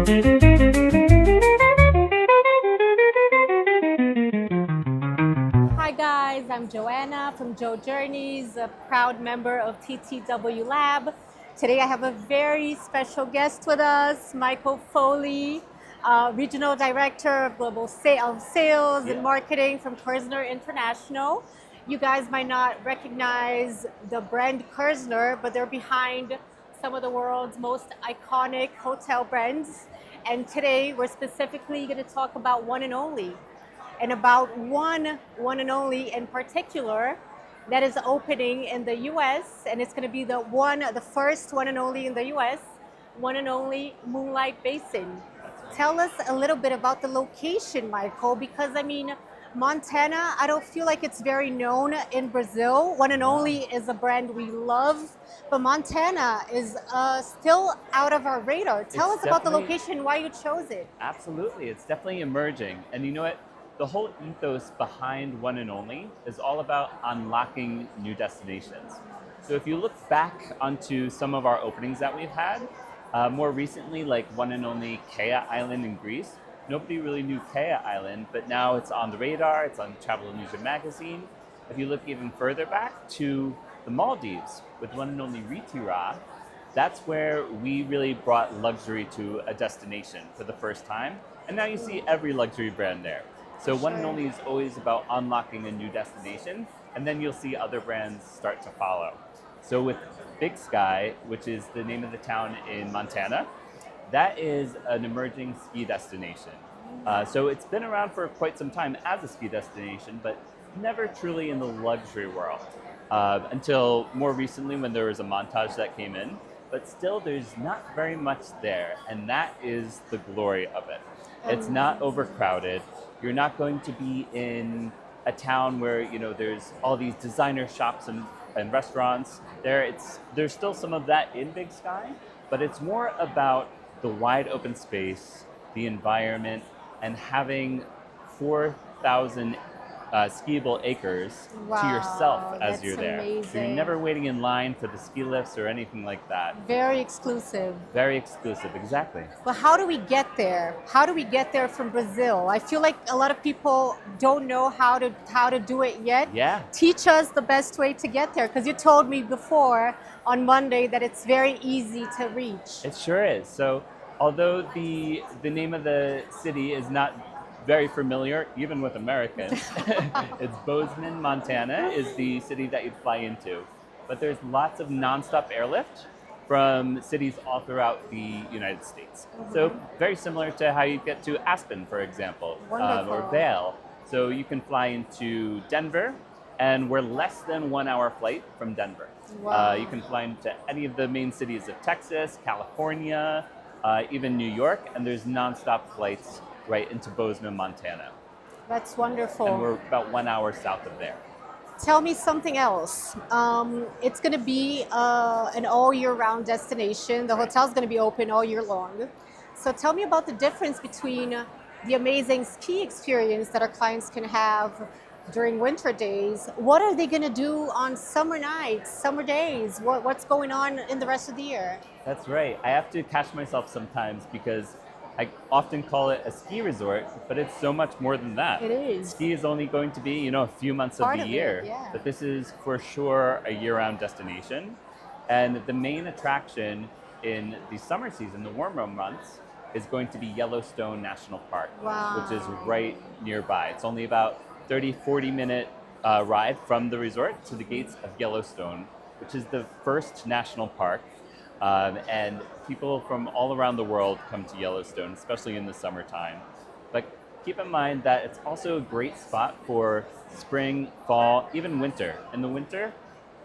Hi guys, I'm Joanna from JoJourneys, a proud member of TTWLab. Today I have a very special guest with us, Michael Foley, Regional Director of Global Sales and Marketing from Kerzner International. You guys might not recognize the brand Kerzner, but they're behind some of the world's most iconic hotel brands. And today we're specifically going to talk about One&Only, and about one and only in particular that is opening in the US, and it's going to be the first one and only in the US, One&Only Moonlight Basin. Tell us a little bit about the location, Michael, because I mean, Montana, I don't feel like it's very known in Brazil. One&Only is a brand we love, but Montana is still out of our radar. Tell us about the location, why you chose it. Absolutely, it's definitely emerging. And you know what? The whole ethos behind One&Only is all about unlocking new destinations. So if you look back onto some of our openings that we've had, more recently, like One&Only Kea Island in Greece, nobody really knew Kea Island, but now it's on the radar, it's on Travel and Leisure magazine. If you look even further back to the Maldives with One&Only Retira, that's where we really brought luxury to a destination for the first time. And now you see every luxury brand there. So One&Only is always about unlocking a new destination, and then you'll see other brands start to follow. So with Big Sky, which is the name of the town in Montana, that is an emerging ski destination. So it's been around for quite some time as a ski destination, but never truly in the luxury world until more recently when there was a Montage that came in. But still, there's not very much there, and that is the glory of it. It's not overcrowded. You're not going to be in a town where there's all these designer shops and restaurants. There's still some of that in Big Sky, but it's more about the wide open space, the environment, and having 4,000 skiable acres to yourself as you're there. Amazing. So you're never waiting in line for the ski lifts or anything like that. Very exclusive. Very exclusive, exactly. But how do we get there? How do we get there from Brazil? I feel like a lot of people don't know how to do it yet. Yeah. Teach us the best way to get there, because you told me before on Monday that it's very easy to reach. It sure is. So although the name of the city is not very familiar, even with Americans. It's Bozeman, Montana is the city that you'd fly into. But there's lots of nonstop airlift from cities all throughout the United States. So very similar to how you get to Aspen, for example, or Vail. So you can fly into Denver, and we're less than 1 hour flight from Denver. Wow. You can fly into any of the main cities of Texas, California, even New York, and there's nonstop flights right into Bozeman, Montana. That's wonderful. And we're about 1 hour south of there. Tell me something else. It's going to be an all year round destination. The hotel's going to be open all year long. So tell me about the difference between the amazing ski experience that our clients can have during winter days. What are they going to do on summer nights, summer days? What's going on in the rest of the year? That's right. I have to catch myself sometimes because I often call it a ski resort, but it's so much more than that. It is. Ski is only going to be, a few months of the year. Yeah. But this is for sure a year-round destination. And the main attraction in the summer season, the warmer months, is going to be Yellowstone National Park, which is right nearby. It's only about 30-40 minute ride from the resort to the gates of Yellowstone, which is the first national park. And people from all around the world come to Yellowstone, especially in the summertime. But keep in mind that it's also a great spot for spring, fall, even winter. In the winter,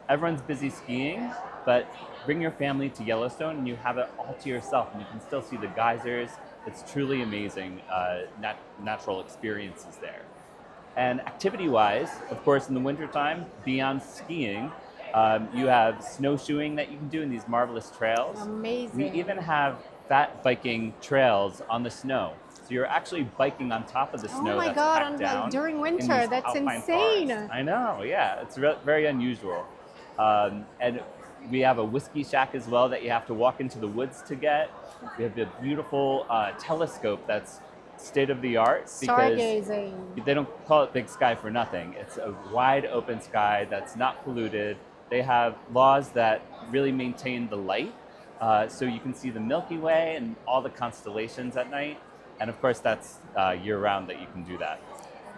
everyone's busy skiing, but bring your family to Yellowstone and you have it all to yourself, and you can still see the geysers. It's truly amazing natural experiences there. And activity-wise, of course, in the wintertime, beyond skiing, you have snowshoeing that you can do in these marvelous trails. Amazing. We even have fat biking trails on the snow. So you're actually biking on top of the snow. Oh my that's God, packed down during winter, that's insane. Forest. I know, yeah, it's very unusual. And We have a whiskey shack as well that you have to walk into the woods to get. We have a beautiful telescope that's state of the art because Stargazing. they don't call it Big Sky for nothing. It's a wide open sky that's not polluted. They have laws that really maintain the light, so you can see the Milky Way and all the constellations at night. And of course, that's year-round that you can do that.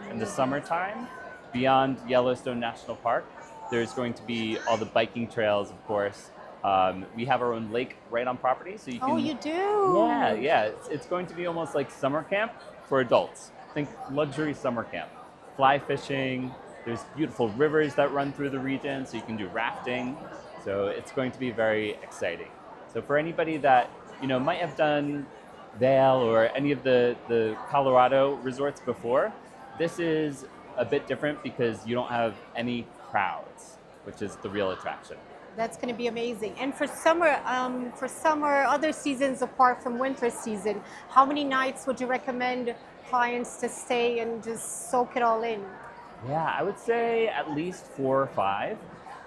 In the summertime, beyond Yellowstone National Park, there's going to be all the biking trails, of course. We have our own lake right on property, so you can... Oh, you do? Yeah. It's going to be almost like summer camp for adults. Think luxury summer camp. Fly fishing, there's beautiful rivers that run through the region, so you can do rafting. So it's going to be very exciting. So for anybody that might have done Vail or any of the Colorado resorts before, this is a bit different because you don't have any crowds, which is the real attraction. That's going to be amazing. And for summer, other seasons apart from winter season, how many nights would you recommend clients to stay and just soak it all in? Yeah, I would say at least 4 or 5,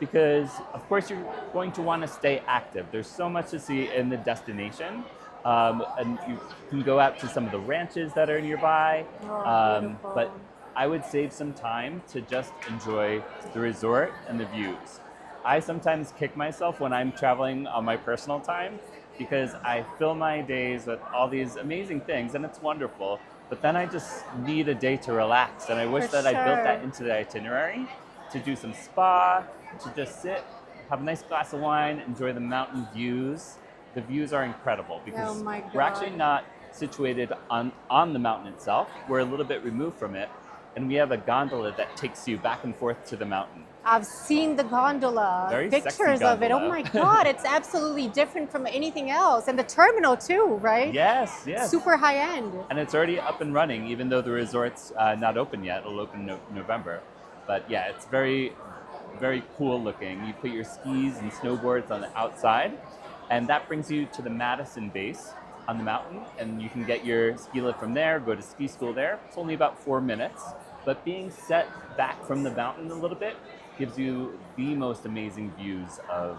because of course you're going to want to stay active. There's so much to see in the destination. And you can go out to some of the ranches that are nearby. But I would save some time to just enjoy the resort and the views. I sometimes kick myself when I'm traveling on my personal time because I fill my days with all these amazing things, and it's wonderful. But then I just need a day to relax, and I wish that I built that into the itinerary to do some spa, to just sit, have a nice glass of wine, enjoy the mountain views. The views are incredible because we're actually not situated on the mountain itself. We're a little bit removed from it, and we have a gondola that takes you back and forth to the mountain. I've seen the gondola, Very pictures of it. Oh my God, it's absolutely different from anything else. And the terminal too, right? Yes. Super high end. And it's already up and running, even though the resort's not open yet. It'll open in November. But yeah, it's very, very cool looking. You put your skis and snowboards on the outside, and that brings you to the Madison base on the mountain, and you can get your ski lift from there, go to ski school there. It's only about 4 minutes, but being set back from the mountain a little bit gives you the most amazing views of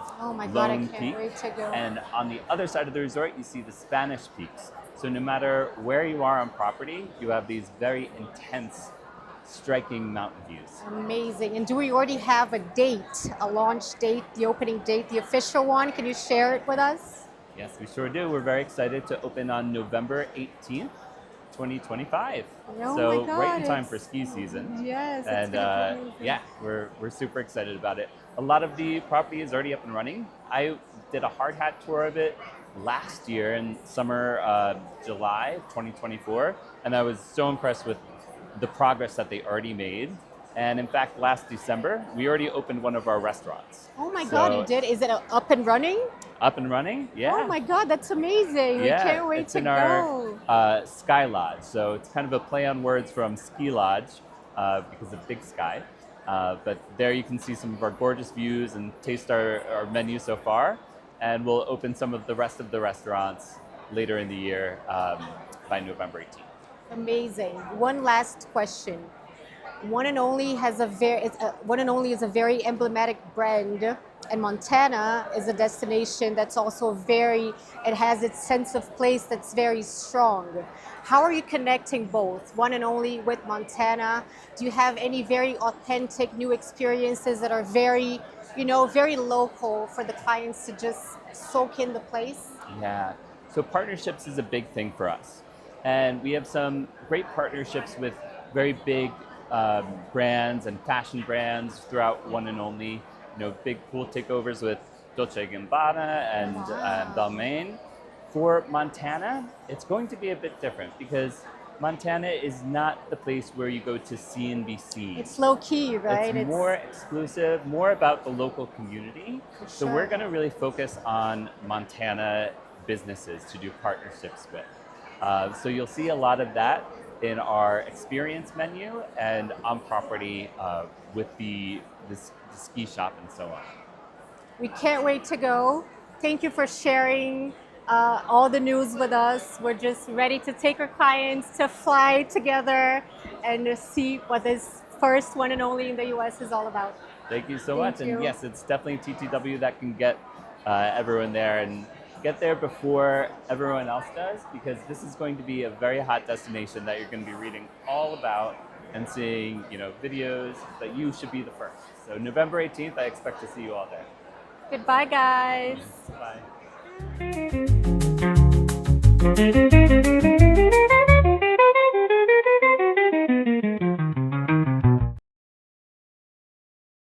Lone Peak. Wait to go. And on the other side of the resort, you see the Spanish Peaks. So no matter where you are on property, you have these very intense, striking mountain views. Amazing. And do we already have a date, a launch date, the opening date, the official one? Can you share it with us? Yes, we sure do. We're very excited to open on November 18th. 2025. So right in time for ski season. Yes. And yeah, we're super excited about it. A lot of the property is already up and running. I did a hard hat tour of it last year in summer, July 2024, and I was so impressed with the progress that they already made. And in fact, last December, we already opened one of our restaurants. Oh my God, you did? Is it up and running? Up and running, yeah. Oh my God, that's amazing. Yeah, we can't wait to go. It's in our Sky Lodge. So it's kind of a play on words from Ski Lodge because of Big Sky. But there you can see some of our gorgeous views and taste our menu so far. And we'll open some of the rest of the restaurants later in the year by November 18th. Amazing. One last question. One&Only One&Only is a very emblematic brand, and Montana is a destination that's also it has its sense of place that's very strong. How are you connecting both One&Only with Montana? Do you have any very authentic new experiences that are very local for the clients to just soak in the place? Yeah, so partnerships is a big thing for us. And we have some great partnerships with very big brands and fashion brands throughout One&Only. Big pool takeovers with Dolce & Gabbana and Balmain. For Montana, it's going to be a bit different because Montana is not the place where you go to see and be seen. It's low key, right? It's more exclusive, more about the local community. So we're going to really focus on Montana businesses to do partnerships with. So you'll see a lot of that in our experience menu and on property with the ski shop and so on. We can't wait to go. Thank you for sharing all the news with us. We're just ready to take our clients to fly together and see what this first One&Only in the US is all about. Thank you so Thank much. you. And yes, it's definitely TTW that can get everyone there and get there before everyone else does, because this is going to be a very hot destination that you're going to be reading all about and seeing, videos that you should be the first. So November 18th, I expect to see you all there. Goodbye, guys. Bye.